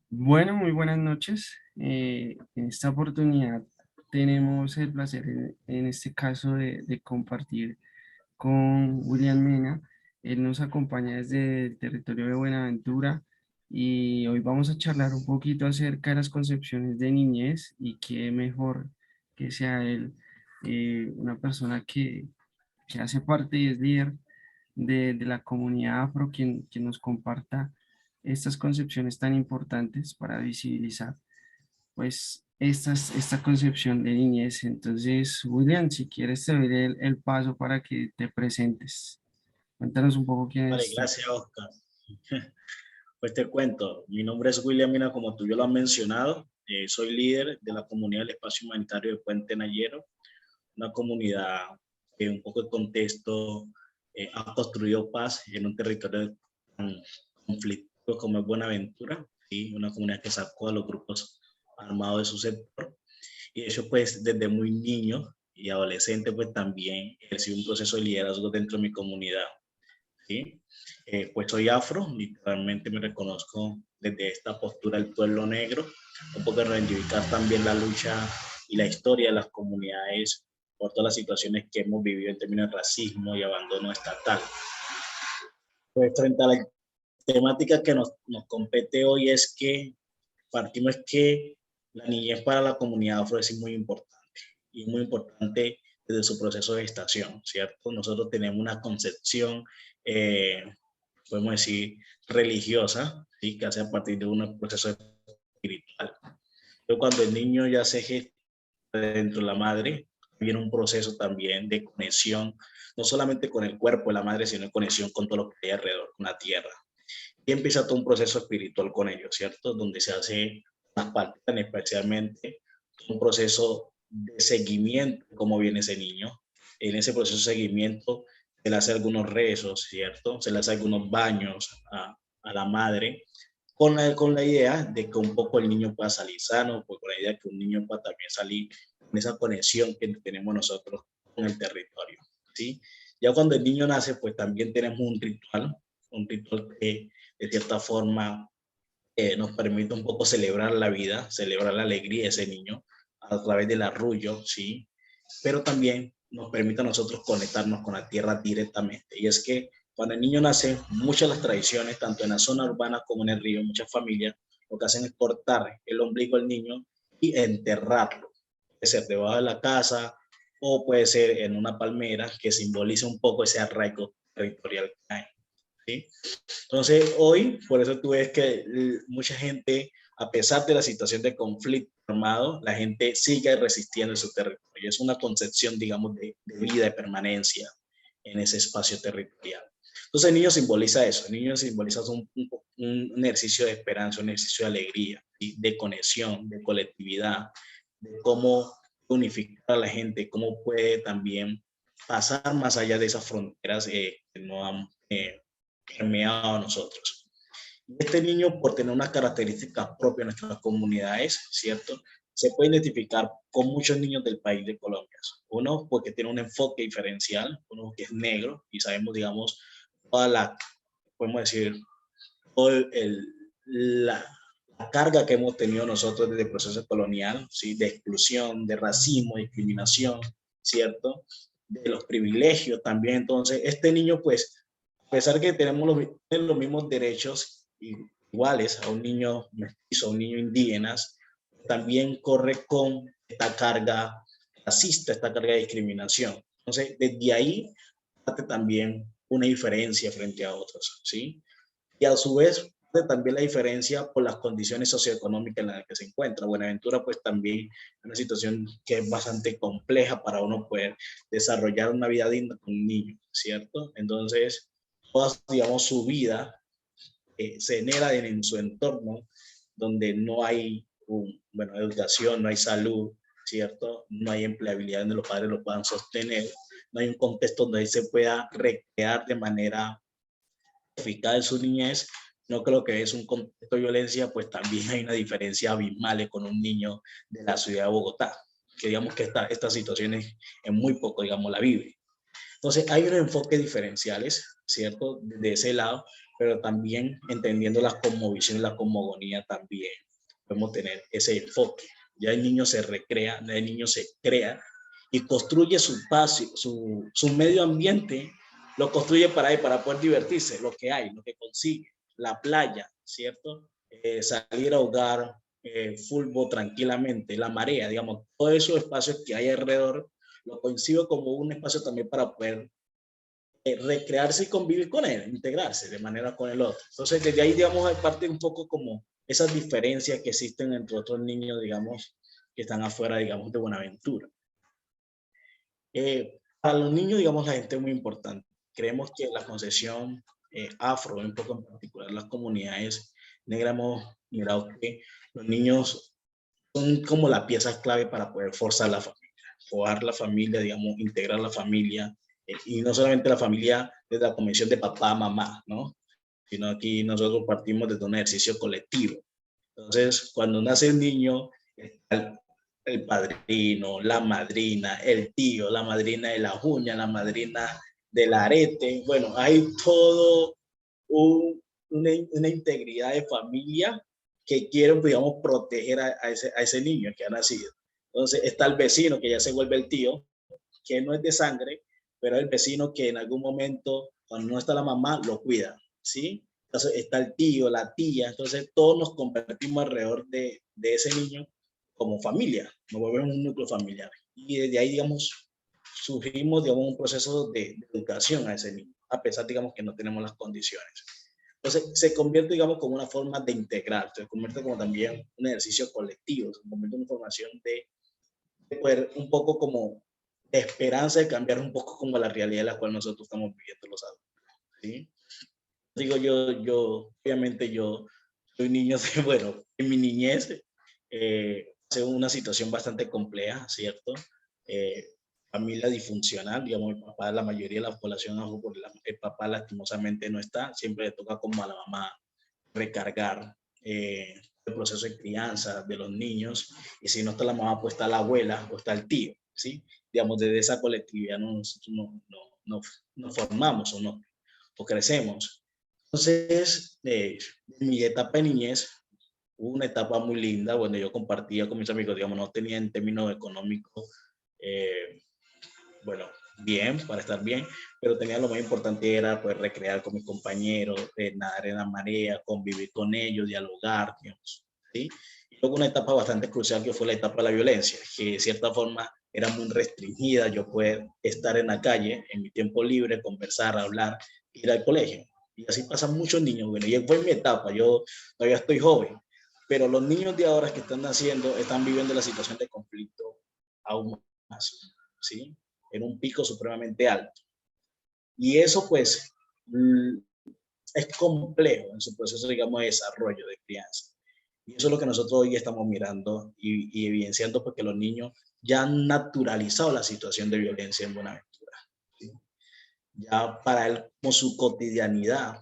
Bueno, muy buenas noches. En esta oportunidad tenemos el placer en este caso de compartir con William Mena. Él nos acompaña desde el territorio de Buenaventura y hoy vamos a charlar un poquito acerca de las concepciones de niñez y qué mejor que sea él, una persona que hace parte y es líder de la comunidad afro, quien nos comparta estas concepciones tan importantes para visibilizar, pues, esta concepción de niñez. Entonces, William, si quieres, te doy el paso para que te presentes. Cuéntanos un poco quién Vale, es tú. gracias, Oscar. Pues te cuento, mi nombre es William Mina, como tú ya lo has mencionado. Soy líder de la comunidad del espacio humanitario de Puente Nayero, una comunidad que un poco de contexto ha construido paz en un territorio tan conflictivo como es Buenaventura, ¿sí? Una comunidad que sacó a los grupos armados de su sector. Y eso pues desde muy niño y adolescente pues también ejercí un proceso de liderazgo dentro de mi comunidad. ¿Sí? Pues soy afro, literalmente me reconozco desde esta postura del pueblo negro, un poco de reivindicar también la lucha y la historia de las comunidades por todas las situaciones que hemos vivido en términos de racismo y abandono estatal. Pues frente a la temática que nos compete hoy es que partimos que la niñez para la comunidad afro es muy importante y muy importante desde su proceso de gestación, ¿cierto? Nosotros tenemos una concepción eh, podemos decir, religiosa, ¿sí? Que hace a partir de un proceso espiritual. Pero cuando el niño ya se gesta dentro de la madre, viene un proceso también de conexión, no solamente con el cuerpo de la madre, sino conexión con todo lo que hay alrededor, con la tierra. Y empieza todo un proceso espiritual con ellos, ¿cierto? Donde se hace las partes, especialmente un proceso de seguimiento de cómo viene ese niño. En ese proceso de seguimiento se le hace algunos rezos, ¿cierto? Se le hace algunos baños a la madre con la idea de que un poco el niño pueda salir sano, pues con la idea de que un niño pueda también salir con esa conexión que tenemos nosotros con el territorio, ¿sí? Ya cuando el niño nace, pues también tenemos un ritual que de cierta forma nos permite un poco celebrar la vida, celebrar la alegría de ese niño a través del arrullo, ¿sí? Pero también nos permite a nosotros conectarnos con la tierra directamente. Y es que cuando el niño nace, muchas de las tradiciones, tanto en la zona urbana como en el río, muchas familias lo que hacen es cortar el ombligo al niño y enterrarlo. Puede ser debajo de la casa o puede ser en una palmera que simboliza un poco ese arraigo territorial que hay. ¿Sí? Entonces, hoy, por eso tú ves que mucha gente, a pesar de la situación de conflicto armado, la gente sigue resistiendo en su territorio. Es una concepción, digamos, de vida, de permanencia en ese espacio territorial. Entonces, el niño simboliza eso. El niño simboliza un ejercicio de esperanza, un ejercicio de alegría, ¿sí? De conexión, de colectividad, de cómo unificar a la gente, cómo puede también pasar más allá de esas fronteras que no han permeado a nosotros. Este niño, por tener unas características propias de nuestras comunidades, ¿cierto? Se puede identificar con muchos niños del país de Colombia. Uno, porque tiene un enfoque diferencial, uno que es negro, y sabemos, digamos, toda la, podemos decir, todo la carga que hemos tenido nosotros desde el proceso colonial, ¿sí? De exclusión, de racismo, discriminación, ¿cierto? De los privilegios también. Entonces, este niño, pues, a pesar que tenemos los mismos derechos iguales a un niño mestizo, a un niño indígena, también corre con esta carga racista, esta carga de discriminación. Entonces, desde ahí parte también una diferencia frente a otros, ¿sí? Y a su vez también la diferencia por las condiciones socioeconómicas en las que se encuentra. Buenaventura pues también es una situación que es bastante compleja para uno poder desarrollar una vida digna con un niño, ¿cierto? Entonces, toda, digamos, su vida se genera en su entorno donde no hay, bueno, educación, no hay salud, ¿cierto? No hay empleabilidad donde los padres lo puedan sostener, no hay un contexto donde él se pueda recrear de manera eficaz en su niñez. No creo que es un contexto de violencia, pues también hay una diferencia abismal con un niño de la ciudad de Bogotá, que digamos que estas situaciones en muy poco, digamos, la vive. Entonces, hay unos enfoques diferenciales, ¿cierto? De ese lado, pero también entendiendo la cosmovisión y la cosmogonía también podemos tener ese enfoque. Ya el niño se recrea, ya el niño se crea y construye su espacio, su medio ambiente, lo construye para él, para poder divertirse, lo que hay, lo que consigue, la playa, ¿cierto? Salir a jugar fútbol tranquilamente, la marea, digamos, todos esos espacios que hay alrededor, lo concibo como un espacio también para poder recrearse y convivir con él, integrarse de manera con el otro. Entonces, desde ahí, digamos, hay parte un poco como esas diferencias que existen entre otros niños, digamos, que están afuera, digamos, de Buenaventura. Para los niños, digamos, la gente es muy importante. Creemos que la concesión afro, un poco en particular las comunidades negras, hemos mirado que los niños son como la pieza clave para poder forzar la familia, digamos, integrar la familia, y no solamente la familia desde la convención de papá, mamá, ¿no? Sino aquí nosotros partimos desde un ejercicio colectivo. Entonces, cuando nace el niño, el padrino, la madrina, el tío, la madrina de la uña, la madrina del arete, bueno, hay todo una integridad de familia que quieren, digamos, proteger a ese niño que ha nacido. Entonces está el vecino que ya se vuelve el tío, que no es de sangre, pero el vecino que en algún momento, cuando no está la mamá, lo cuida, ¿sí? Entonces está el tío, la tía, entonces todos nos convertimos alrededor de ese niño como familia, nos volvemos un núcleo familiar. Y desde ahí, digamos, surgimos, digamos, un proceso de educación a ese niño, a pesar, digamos, que no tenemos las condiciones. Entonces, se convierte, digamos, como una forma de integrar, se convierte como también un ejercicio colectivo, se convierte en una formación de poder un poco como de esperanza de cambiar un poco como la realidad en la cual nosotros estamos viviendo los adultos, ¿sí? Digo, obviamente yo soy niño, bueno, en mi niñez fue una situación bastante compleja, ¿cierto? Eh, Familia disfuncional, digamos, mi papá, la mayoría de la población, el papá lastimosamente no está, siempre le toca como a la mamá recargar el proceso de crianza de los niños, y si no está la mamá, pues está la abuela o está el tío, ¿sí? Digamos, desde esa colectividad nos formamos o crecemos. Entonces, mi etapa de niñez, hubo una etapa muy linda, donde yo compartía con mis amigos, digamos, no tenía en términos económicos, eh, bueno, bien, para estar bien, pero tenía lo más importante era poder recrear con mis compañeros, nadar en la marea, convivir con ellos, dialogar, digamos, ¿sí? Y luego una etapa bastante crucial que fue la etapa de la violencia, que de cierta forma era muy restringida, yo poder estar en la calle, en mi tiempo libre, conversar, hablar, ir al colegio. Y así pasan muchos niños, bueno, y fue mi etapa, yo todavía estoy joven, pero los niños de ahora que están naciendo están viviendo la situación de conflicto aún más, ¿sí? En un pico supremamente alto. Y eso pues es complejo en su proceso, digamos, de desarrollo, de crianza. Y eso es lo que nosotros hoy estamos mirando y evidenciando, porque los niños ya han naturalizado la situación de violencia en Buenaventura, ¿sí? Ya para él, como su cotidianidad,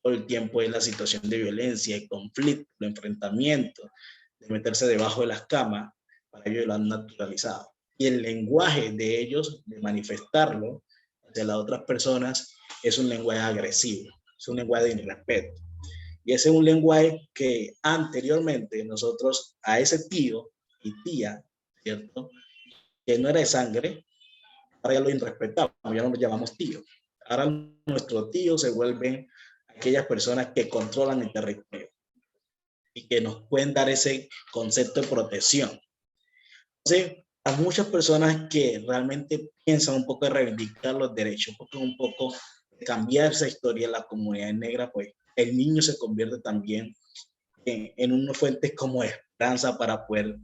todo el tiempo es la situación de violencia, de conflicto, de enfrentamiento, de meterse debajo de las camas, para ellos lo han naturalizado. Y el lenguaje de ellos, de manifestarlo hacia las otras personas, es un lenguaje agresivo, es un lenguaje de irrespeto. Y ese es un lenguaje que anteriormente nosotros a ese tío y tía, ¿cierto? Que no era de sangre, ahora ya lo irrespetamos, ya no lo llamamos tío. Ahora nuestros tíos se vuelven aquellas personas que controlan el territorio y que nos pueden dar ese concepto de protección. Entonces, a muchas personas que realmente piensan un poco de reivindicar los derechos, porque un poco de cambiar esa historia en la comunidad negra, pues el niño se convierte también en una fuente como esperanza para poder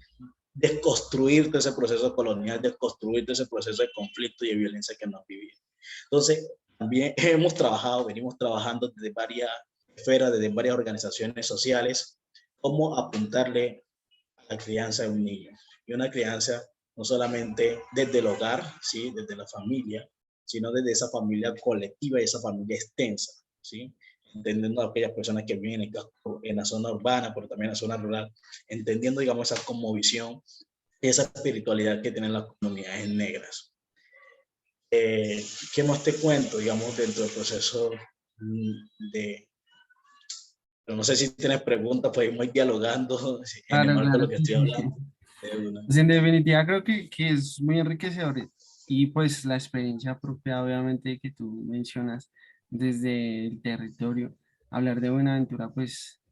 desconstruir todo ese proceso colonial, desconstruir todo ese proceso de conflicto y de violencia que nos vivimos. Entonces, también venimos trabajando desde varias esferas, desde varias organizaciones sociales, cómo apuntarle a la crianza de un niño. Y una crianza no solamente desde el hogar, ¿sí? Desde la familia, sino desde esa familia colectiva y esa familia extensa, ¿sí? Entendiendo a aquellas personas que viven en la zona urbana, pero también en la zona rural, entendiendo, digamos, esa cosmovisión, esa espiritualidad que tienen las comunidades negras. ¿Qué más te cuento, digamos, dentro del proceso de... Pero no sé si tienes preguntas, pues irnos dialogando en el Claro, marco de lo claro que que estoy sí. hablando. De una. Pues en definitiva creo que es muy enriquecedor y pues la experiencia propia obviamente que tú mencionas desde el territorio, hablar de Buenaventura pues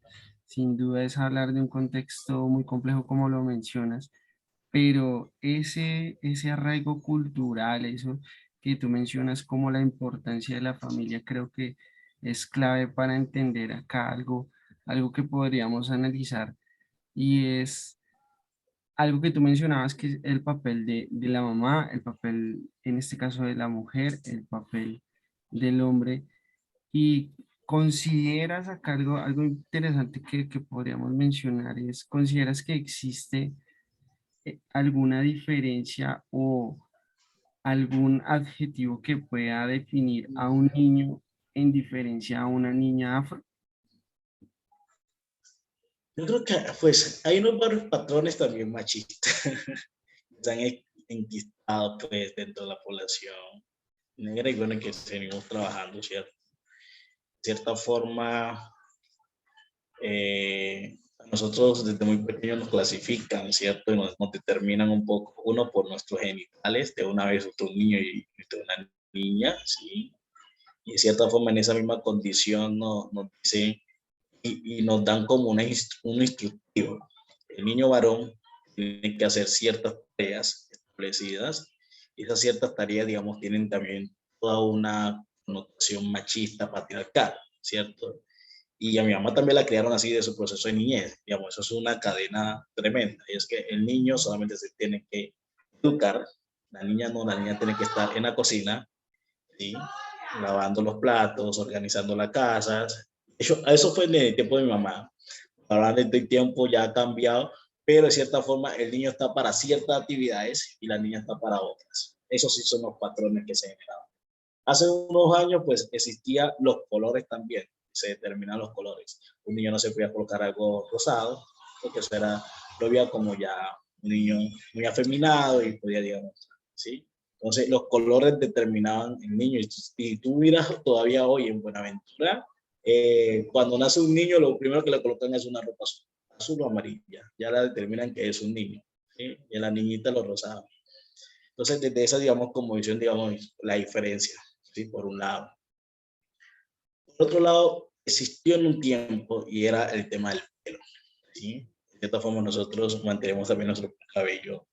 sin duda es hablar de un contexto muy complejo como lo mencionas, pero ese arraigo cultural, eso que tú mencionas como la importancia de la familia, creo que es clave para entender acá algo que podríamos analizar y es algo que tú mencionabas que es el papel de la mamá, el papel en este caso de la mujer, el papel del hombre y consideras acá algo interesante que podríamos mencionar es, ¿consideras que existe alguna diferencia o algún adjetivo que pueda definir a un niño en diferencia a una niña afro? Yo creo que pues hay unos varios patrones también machistas que se han enquistado pues dentro de la población negra y bueno, que seguimos trabajando, ¿cierto? De cierta forma, a nosotros desde muy pequeños nos clasifican, ¿cierto? Y nos determinan un poco, uno por nuestros genitales, de una vez otro niño y de una niña, ¿sí? Y de cierta forma en esa misma condición nos dicen y nos dan como un instructivo. El niño varón tiene que hacer ciertas tareas establecidas y esas ciertas tareas, digamos, tienen también toda una connotación machista, patriarcal, ¿cierto? Y a mi mamá también la criaron así de su proceso de niñez, digamos, eso es una cadena tremenda. Y es que el niño solamente se tiene que educar, la niña no, la niña tiene que estar en la cocina, ¿sí? Lavando los platos, organizando la casa. Eso fue en el tiempo de mi mamá. Ahora en este tiempo ya ha cambiado, pero de cierta forma el niño está para ciertas actividades y la niña está para otras. Esos sí son los patrones que se generaban. Hace unos años, pues, existían los colores también, se determinan los colores. Un niño no se podía colocar algo rosado, porque eso era, lo veía como ya un niño muy afeminado y podía, digamos, ¿sí? Entonces, los colores determinaban el niño. Y tú miras todavía hoy en Buenaventura, cuando nace un niño, lo primero que le colocan es una ropa azul, azul o amarilla. Ya la determinan que es un niño, ¿sí? Y a la niñita lo rosado. Entonces, desde esa, digamos, como visión, digamos, la diferencia, ¿sí? Por un lado. Por otro lado, existió en un tiempo y era el tema del pelo, ¿sí? De cierta forma, nosotros mantenemos también nuestro cabello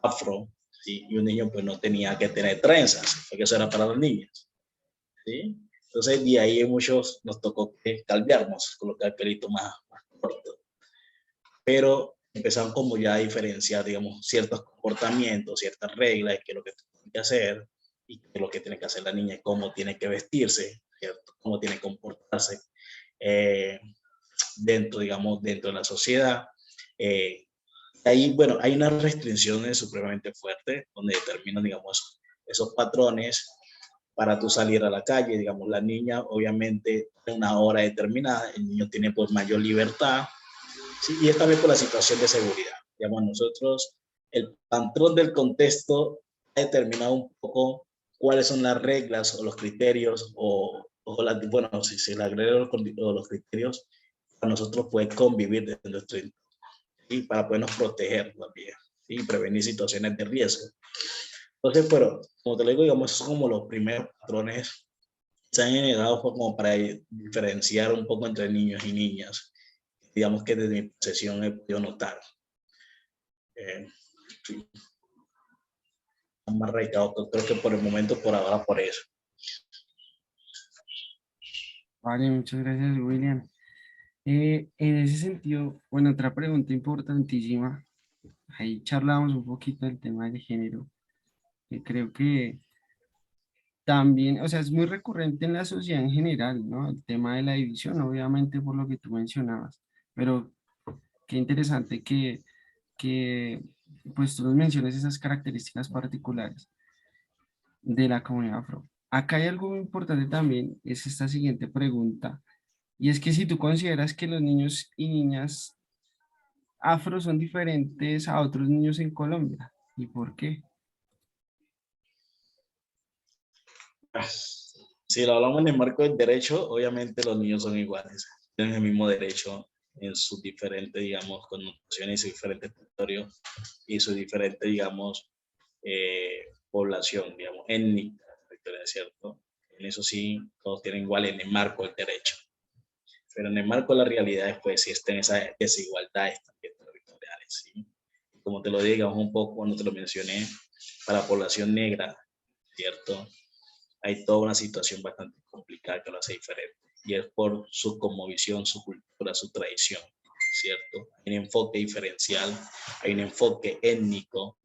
afro, ¿sí? Y un niño, pues, no tenía que tener trenzas, porque eso era para los niños, ¿sí? Entonces, de ahí muchos nos tocó que calviarnos, colocar el pelito más corto. Pero empezaron como ya a diferenciar, digamos, ciertos comportamientos, ciertas reglas, qué es lo que tiene que hacer y qué es lo que tiene que hacer la niña, cómo tiene que vestirse, ¿cierto? Cómo tiene que comportarse eh, dentro, digamos, dentro de la sociedad. Eh, Ahí, bueno, hay unas restricciones supremamente fuertes donde determinan, digamos, esos patrones para tú salir a la calle, digamos, la niña obviamente en una hora determinada, el niño tiene pues mayor libertad, ¿sí? Y es también por la situación de seguridad. Digamos, nosotros, el patrón del contexto ha determinado un poco cuáles son las reglas o los criterios bueno, si se le agregan los criterios para nosotros poder convivir dentro de nuestro entorno y para podernos proteger también y prevenir situaciones de riesgo. Entonces, pero como te lo digo, digamos, esos son como los primeros patrones que se han generado como para diferenciar un poco entre niños y niñas. Digamos que desde mi posesión he podido notar. Sí, más arraigado, creo que por el momento, por ahora, por eso. Vale, muchas gracias, William. En ese sentido, bueno, otra pregunta importantísima, ahí charlamos un poquito del tema del género, que creo que también, o sea, es muy recurrente en la sociedad en general, ¿no? El tema de la división, obviamente por lo que tú mencionabas, pero qué interesante que pues tú nos menciones esas características particulares de la comunidad afro. Acá hay algo muy importante también, es esta siguiente pregunta, y es que si tú consideras que los niños y niñas afro son diferentes a otros niños en Colombia, ¿y por qué? Si lo hablamos en el marco del derecho, obviamente los niños son iguales, tienen el mismo derecho en sus diferentes, digamos, connotaciones, sus diferentes territorios y su diferente, digamos, población, digamos, étnica, ¿cierto? En eso sí, todos tienen igual en el marco del derecho. Pero en el marco de la realidad, pues sí existen esas desigualdades también territoriales, ¿sí? Como te lo digamos un poco cuando te lo mencioné, para la población negra, ¿cierto? Hay toda una situación bastante complicada que lo hace diferente. Y es por su cosmovisión, su cultura, su tradición, ¿cierto? Hay un enfoque diferencial, hay un enfoque étnico,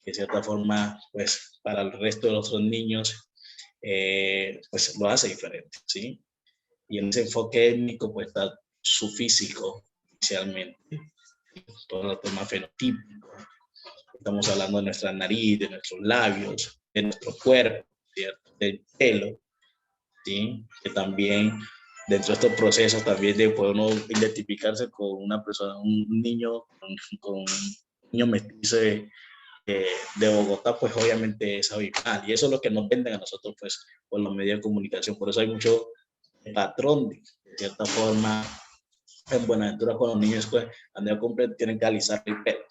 que de cierta forma, pues para el resto de los otros niños, pues lo hace diferente, ¿sí? Y en ese enfoque étnico, pues está su físico, inicialmente, todo el tema fenotípico. Estamos hablando de nuestra nariz, de nuestros labios, de nuestro cuerpo, ¿cierto? Del pelo, ¿sí? Que también dentro de estos procesos también de poder uno identificarse con una persona, un niño, con un niño mestizo de Bogotá, pues obviamente es abismal. Y eso es lo que nos venden a nosotros, pues, por los medios de comunicación. Por eso hay mucho patrón, de cierta forma, en Buenaventura con los niños, pues, cuando completo tienen que alisar el pelo.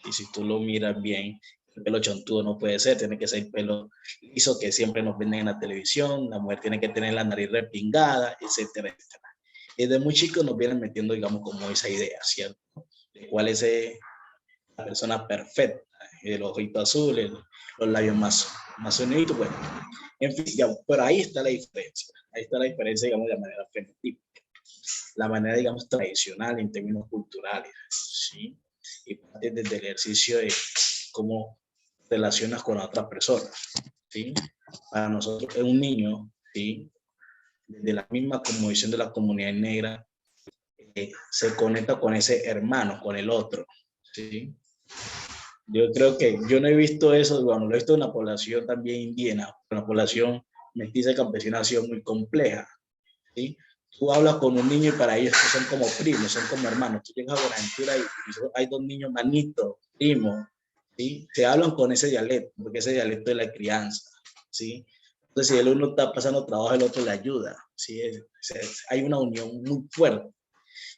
Y si tú lo miras bien, el pelo chontudo no puede ser, tiene que ser el pelo liso que siempre nos venden en la televisión, la mujer tiene que tener la nariz repingada, etcétera, etcétera. Y desde muy chicos nos vienen metiendo, digamos, como esa idea, ¿cierto? De cuál es la persona perfecta, el ojito azul, los labios más unidos, bueno. En fin, digamos, pero ahí está la diferencia. Ahí está la diferencia, digamos, de manera fenotípica. La manera, digamos, tradicional en términos culturales, ¿sí? Y parte desde el ejercicio de cómo relacionas con otras personas, ¿sí? Para nosotros es un niño, ¿sí? De la misma conmovisión de la comunidad negra, se conecta con ese hermano, con el otro, ¿sí? Yo creo que yo no he visto eso, bueno, lo he visto en la población también indígena, la población mestiza campesina ha sido muy compleja, ¿sí? Tú hablas con un niño y para ellos son como primos, son como hermanos. Tú llegas a Buenaventura y hay dos niños manitos, primos, ¿sí? Se hablan con ese dialecto, porque ese dialecto es la crianza, ¿sí? Entonces, si el uno está pasando trabajo, el otro le ayuda, ¿sí? Hay una unión muy fuerte.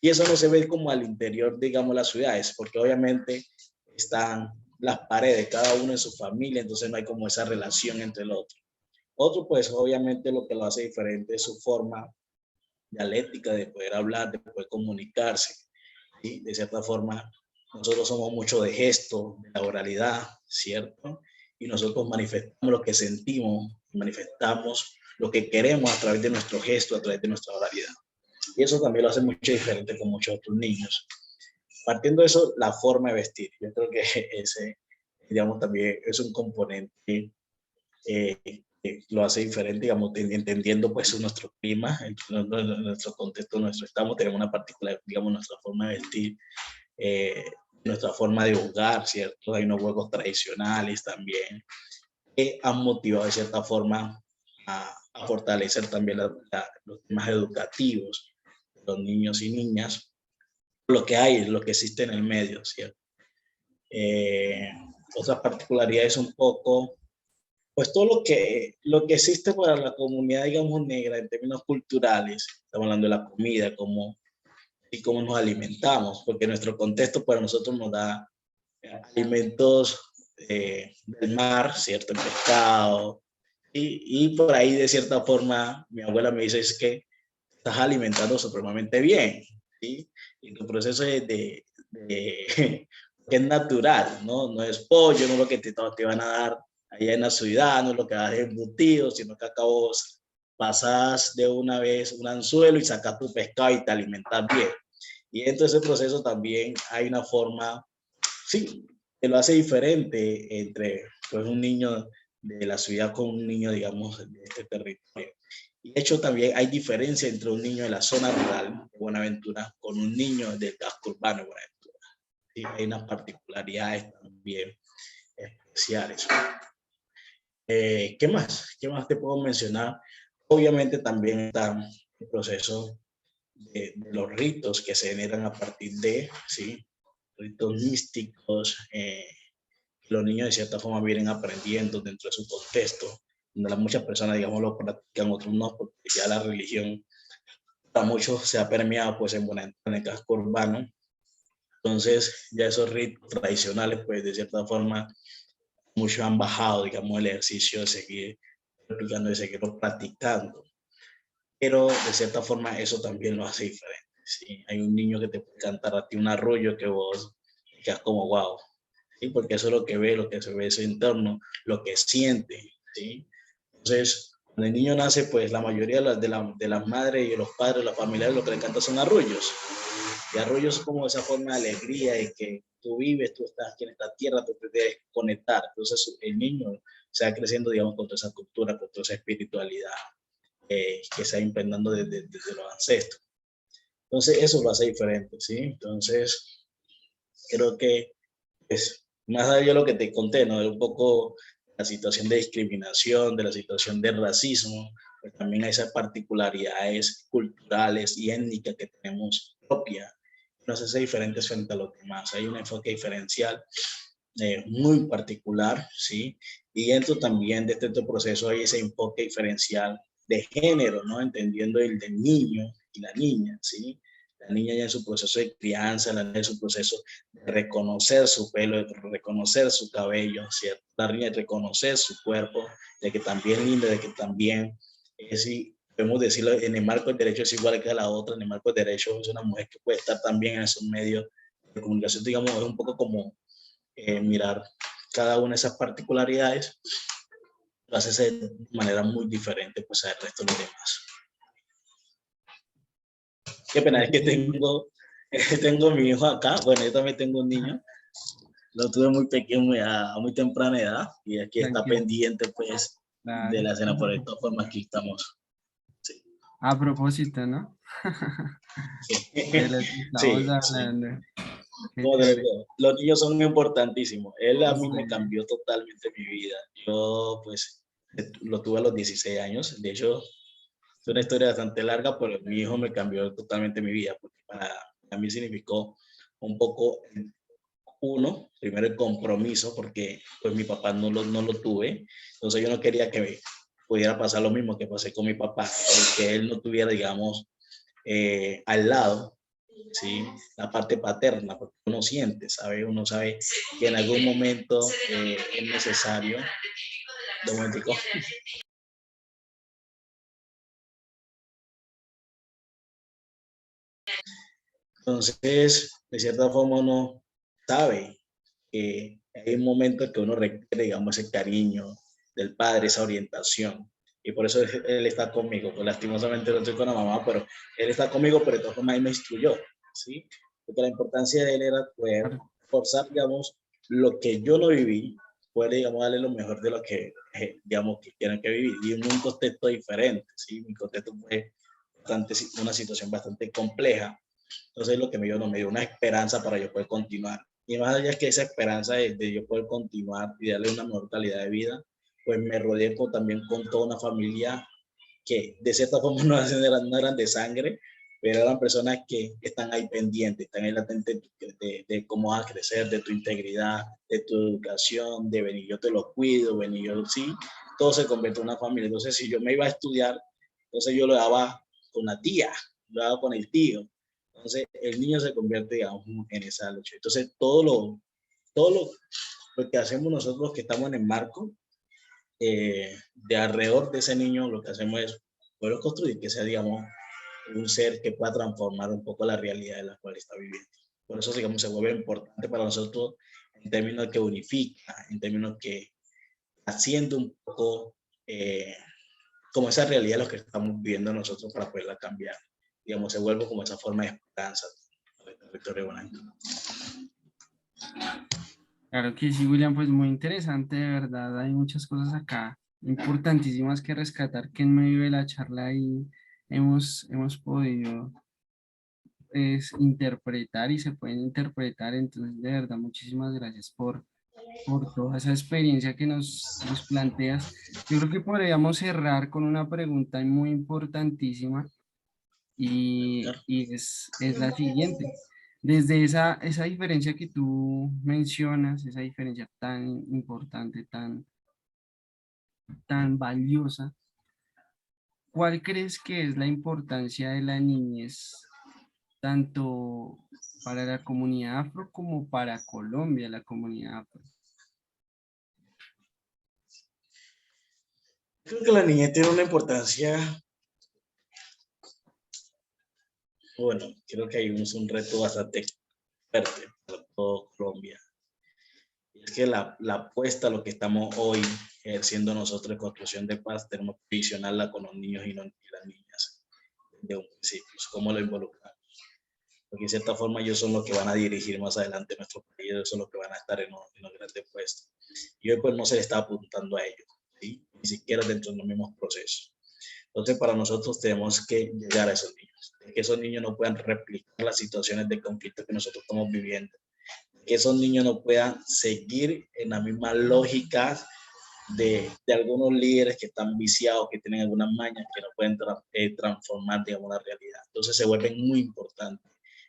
Y eso no se ve como al interior, digamos, las ciudades, porque obviamente están las paredes, cada uno en su familia, entonces no hay como esa relación entre el otro. Otro, pues, obviamente lo que lo hace diferente es su forma dialéctica de poder hablar, de poder comunicarse. ¿Sí? De cierta forma, nosotros somos mucho de gesto, de la oralidad, ¿cierto? Y nosotros manifestamos lo que sentimos, manifestamos lo que queremos a través de nuestro gesto, a través de nuestra oralidad. Y eso también lo hace mucho diferente con muchos otros niños. Partiendo de eso, la forma de vestir. Yo creo que ese, digamos, también es un componente lo hace diferente, digamos, entendiendo pues nuestro clima, nuestro contexto, nuestro estado, tenemos una particular, digamos, nuestra forma de vestir, eh, nuestra forma de jugar, ¿cierto? Hay unos juegos tradicionales también que han motivado de cierta forma a fortalecer también los temas educativos de los niños y niñas, lo que hay, lo que existe en el medio, ¿cierto? Otras particularidades un poco pues todo lo que existe para la comunidad, digamos, negra en términos culturales, estamos hablando de la comida, y cómo nos alimentamos, porque nuestro contexto para nosotros nos da alimentos del mar, ¿cierto? El pescado, y por ahí de cierta forma mi abuela me dice es que estás alimentando supremamente bien, ¿sí? Y tu proceso de que es natural, ¿no? No es pollo, no es lo que te van a dar allá en la ciudad, no es lo que vas a embutido, sino que acabo pasas de una vez un anzuelo y sacas tu pescado y te alimentas bien. Y dentro de ese proceso también hay una forma, sí, que lo hace diferente entre pues, un niño de la ciudad con un niño, digamos, de este territorio. Y de hecho también hay diferencia entre un niño de la zona rural de Buenaventura con un niño del casco urbano de Buenaventura. ¿Sí? Hay unas particularidades también especiales. ¿Qué más? ¿Qué más te puedo mencionar? Obviamente también está el proceso de los ritos que se generan a partir de, ¿sí? Ritos místicos, que los niños de cierta forma vienen aprendiendo dentro de su contexto, donde muchas personas, digamos, lo practican, otros no, porque ya la religión para muchos se ha permeado pues en el casco urbano. Entonces ya esos ritos tradicionales pues de cierta forma muchos han bajado, digamos, el ejercicio de seguir practicando, de seguirlo practicando. Pero de cierta forma eso también lo hace diferente. ¿Sí? Hay un niño que te puede cantar a ti un arrullo que vos quedas como wow, ¿sí? Porque eso es lo que ve, lo que se ve en su entorno, lo que siente. ¿Sí? Entonces, cuando el niño nace, pues la mayoría de las madres y de los padres, los familiares, lo que le cantan son arrullos. Y arrullos es como esa forma de alegría de que tú vives, tú estás aquí en esta tierra, tú te debes conectar. Entonces, el niño se va creciendo, digamos, con toda esa cultura, con toda esa espiritualidad que se va impregnando desde los ancestros. Entonces, eso lo hace diferente, ¿sí? Entonces, creo que, pues, más allá de lo que te conté, ¿no? De un poco la situación de discriminación, de la situación de racismo, pues también hay esas particularidades culturales y étnicas que tenemos propias, nos hace diferentes frente a los demás. Hay un enfoque diferencial muy particular, ¿sí? Y dentro también de este proceso hay ese enfoque diferencial de género, ¿no? Entendiendo el del niño y la niña, ¿sí? La niña ya en su proceso de crianza, la niña en su proceso de reconocer su pelo, de reconocer su cabello, ¿cierto? La niña de reconocer su cuerpo, de que también linda, de que también es, y podemos decirlo, en el marco del derecho es igual que a la otra, en el marco del derecho es una mujer que puede estar también en esos medios de comunicación, digamos, es un poco como mirar cada una de esas particularidades, lo hace de manera muy diferente pues al resto de los demás. Qué pena, es que tengo mi hijo acá, bueno, yo también tengo un niño, lo tuve muy pequeño, a muy temprana edad, y aquí está Tranquilo, pendiente pues de claro. la cena, por de todas formas aquí estamos. Sí. A propósito, ¿no? Sí. De lo que estamos Sí, sí. hablando. Qué Como te chévere. digo, los niños son importantísimos. Él a mí me Sí. cambió totalmente mi vida. Yo pues lo tuve a los 16 años. De hecho, es una historia bastante larga, pero mi hijo me cambió totalmente mi vida, porque para mí significó un poco, uno, primero el compromiso, porque pues mi papá no lo tuve, entonces yo no quería que pudiera pasar lo mismo que pasé con mi papá, que él no tuviera, digamos, al lado, ¿sí? La parte paterna, porque uno siente, ¿sabe? Uno sabe que en algún momento es necesario. De momentico. Entonces, de cierta forma uno sabe que hay un momento que uno requiere, digamos, ese cariño del padre, esa orientación. Y por eso él está conmigo. Pues, lastimosamente no estoy con la mamá, pero él está conmigo, pero de todas formas él me instruyó, ¿sí? Porque la importancia de él era poder Claro. forzar, digamos, lo que yo no viví, poder, digamos, darle lo mejor de lo que, digamos, que quieren que vivir. Y en un contexto diferente, ¿sí? Mi contexto fue bastante, una situación bastante compleja, entonces lo que me dio, no, me dio una esperanza para yo poder continuar. Y más allá que esa esperanza de yo poder continuar y darle una mejor calidad de vida, pues me rodeé también con toda una familia que de cierta forma no eran de sangre, pero eran personas que están ahí pendientes, están ahí latentes de cómo vas a crecer, de tu integridad, de tu educación, de venir, yo te lo cuido, venir, yo sí, todo se convierte en una familia. Entonces, si yo me iba a estudiar, entonces yo lo daba con la tía, lo daba con el tío. Entonces, el niño se convierte, digamos, en esa lucha. Entonces, lo que hacemos nosotros que estamos en el marco de alrededor de ese niño, lo que hacemos es poder construir que sea, digamos, un ser que pueda transformar un poco la realidad en la cual está viviendo. Por eso, digamos, se vuelve importante para nosotros en términos que unifica, en términos que haciendo un poco como esa realidad lo que estamos viviendo nosotros para poderla cambiar. Digamos, se vuelve como esa forma de esperanza para el territorio blanco. Claro que sí, William, pues muy interesante, de verdad. Hay muchas cosas acá importantísimas que rescatar que en medio de la charla y hemos podido interpretar y se pueden interpretar. Entonces, de verdad, muchísimas gracias por toda esa experiencia que nos planteas. Yo creo que podríamos cerrar con una pregunta muy importantísima y es la siguiente. Desde esa diferencia que tú mencionas, esa diferencia tan importante, tan tan valiosa, ¿cuál crees que es la importancia de la niñez, tanto para la comunidad afro como para Colombia, la comunidad afro? Creo que la niñez tiene una importancia, bueno, creo que hay un reto bastante fuerte para todo Colombia. Es que la apuesta a lo que estamos hoy ejerciendo nosotros en construcción de paz, tenemos que visionarla con los niños y las niñas de un principio, cómo lo involucramos. Porque de cierta forma ellos son los que van a dirigir más adelante nuestro país, ellos son los que van a estar en los grandes puestos. Y hoy pues no se le está apuntando a ellos, ¿sí? Ni siquiera dentro de los mismos procesos. Entonces para nosotros tenemos que llegar a esos niños, que esos niños no puedan replicar las situaciones de conflicto que nosotros estamos viviendo, que esos niños no puedan seguir en la misma lógica de algunos líderes que están viciados, que tienen algunas mañas que no pueden transformar, digamos, la realidad. Entonces se vuelve muy importante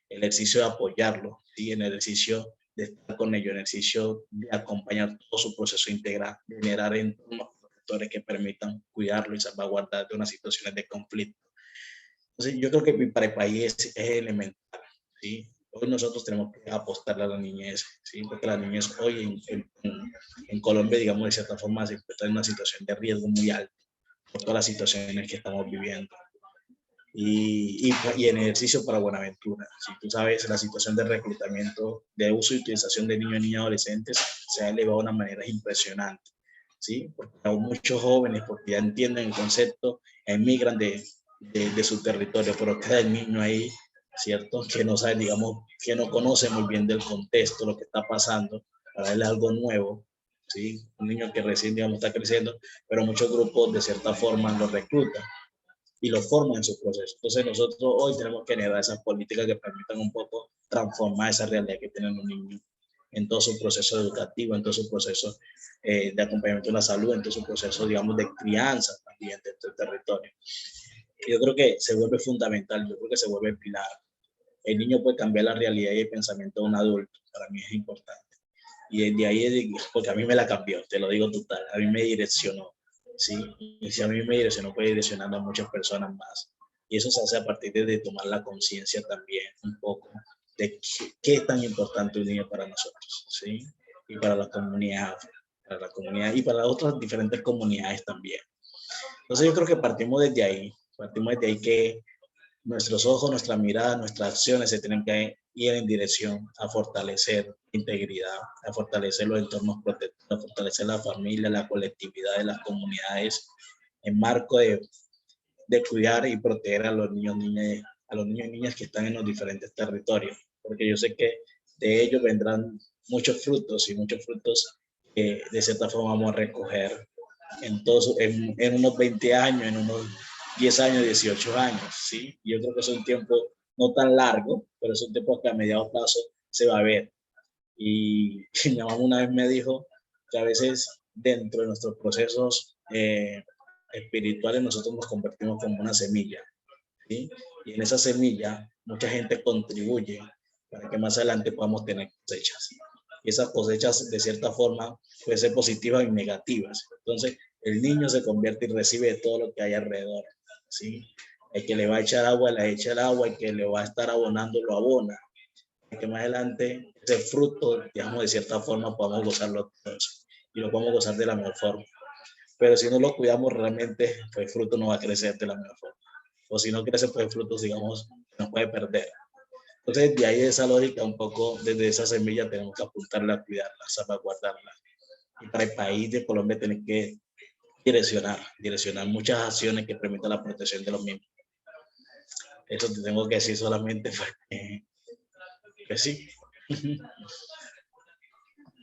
el ejercicio de apoyarlo, ¿sí? En el ejercicio de estar con ellos, en el ejercicio de acompañar todo su proceso integral, de generar entornos protectores que permitan cuidarlo y salvaguardar de unas situaciones de conflicto. Entonces yo creo que para el país es elemental, ¿sí? Hoy nosotros tenemos que apostarle a la niñez, ¿sí? Porque la niñez hoy en Colombia, digamos, de cierta forma se encuentra en una situación de riesgo muy alto por todas las situaciones que estamos viviendo. Y en ejercicio para Buenaventura. Si tú sabes, la situación de reclutamiento, de uso y utilización de niños y niñas adolescentes se ha elevado de una manera impresionante, ¿sí? Porque aún muchos jóvenes, porque ya entienden el concepto, emigran de su territorio, pero queda el niño ahí, ¿cierto? Que no sabe, digamos, que no conoce muy bien del contexto, lo que está pasando, para él es algo nuevo, ¿sí? Un niño que recién, digamos, está creciendo, pero muchos grupos de cierta forma lo reclutan y lo forman en su proceso. Entonces nosotros hoy tenemos que generar esas políticas que permitan un poco transformar esa realidad que tienen los niños en todo su proceso educativo, en todo su proceso de acompañamiento de la salud, en todo su proceso, digamos, de crianza también dentro del territorio. Yo creo que se vuelve fundamental, yo creo que se vuelve pilar. El niño puede cambiar la realidad y el pensamiento de un adulto, para mí es importante. Y desde ahí, porque a mí me la cambió, te lo digo total, a mí me direccionó, ¿sí? Y si a mí me direccionó, puede direccionar a muchas personas más. Y eso se hace a partir de tomar la conciencia también un poco de qué es tan importante un niño para nosotros, ¿sí? Y para la comunidad y para otras diferentes comunidades también. Entonces yo creo que partimos desde ahí que nuestros ojos, nuestra mirada, nuestras acciones se tienen que ir en dirección a fortalecer la integridad, a fortalecer los entornos protectores, a fortalecer la familia, la colectividad de las comunidades, en marco de cuidar y proteger a los niños, niñas, a los niños y niñas que están en los diferentes territorios, porque yo sé que de ellos vendrán muchos frutos que de cierta forma vamos a recoger en unos 20 años, en unos 10 años, 18 años, ¿sí? Yo creo que es un tiempo no tan largo, pero es un tiempo que a mediado plazo se va a ver. Y mi mamá una vez me dijo que a veces dentro de nuestros procesos espirituales nosotros nos convertimos como una semilla, ¿sí? Y en esa semilla mucha gente contribuye para que más adelante podamos tener cosechas. Y esas cosechas de cierta forma pueden ser positivas y negativas. Entonces el niño se convierte y recibe todo lo que hay alrededor, ¿sí? El que le va a echar agua, le echa el agua, el que le va a estar abonando, lo abona. Y que más adelante ese fruto, digamos, de cierta forma podamos gozarlo todos y lo podemos gozar de la mejor forma. Pero si no lo cuidamos realmente, pues el fruto no va a crecer de la mejor forma. O si no crece, pues el fruto, digamos, nos puede perder. Entonces, de ahí esa lógica, un poco desde esa semilla tenemos que apuntarla a cuidarla, a salvaguardarla. Y para el país de Colombia tenemos que direccionar muchas acciones que permitan la protección de los mismos. Eso te tengo que decir solamente porque, que sí.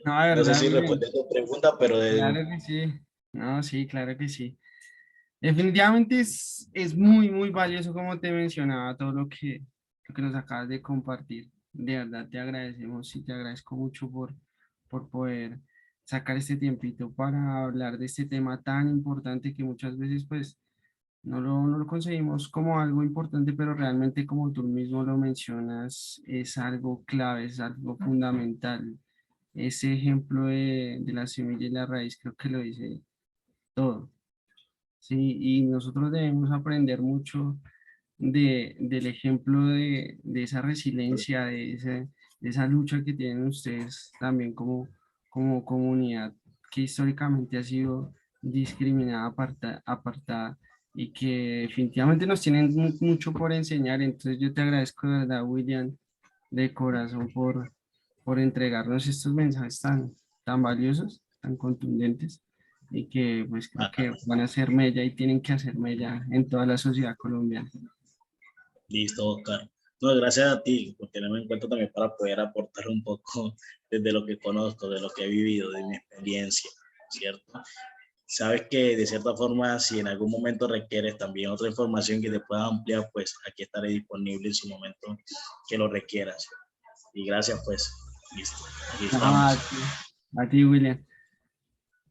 No, de No sé verdad, si William, responde a tu pregunta, pero claro que sí. No, sí, claro que sí. Definitivamente es muy, muy valioso, como te mencionaba, todo lo que nos acabas de compartir. De verdad, te agradecemos y te agradezco mucho por poder sacar este tiempito para hablar de este tema tan importante que muchas veces, pues, no lo conseguimos como algo importante, pero realmente, como tú mismo lo mencionas, es algo clave, es algo fundamental. Ese ejemplo de la semilla y la raíz creo que lo dice todo. Sí, y nosotros debemos aprender mucho del ejemplo de esa resiliencia, de esa lucha que tienen ustedes también como comunidad que históricamente ha sido discriminada, apartada y que definitivamente nos tienen mucho por enseñar. Entonces yo te agradezco de verdad, William, de corazón por entregarnos estos mensajes tan valiosos, tan contundentes y que pues creo Ah, que van a hacer mella y tienen que hacer mella en toda la sociedad colombiana. listo, Oscar. No, gracias a ti por tenerme en cuenta también para poder aportar un poco desde lo que conozco, de lo que he vivido, de mi experiencia, ¿cierto? Sabes que de cierta forma, si en algún momento requieres también otra información que te pueda ampliar, pues aquí estaré disponible en su momento que lo requieras. Y gracias, pues. Listo. Aquí Ah, estamos. a ti, William.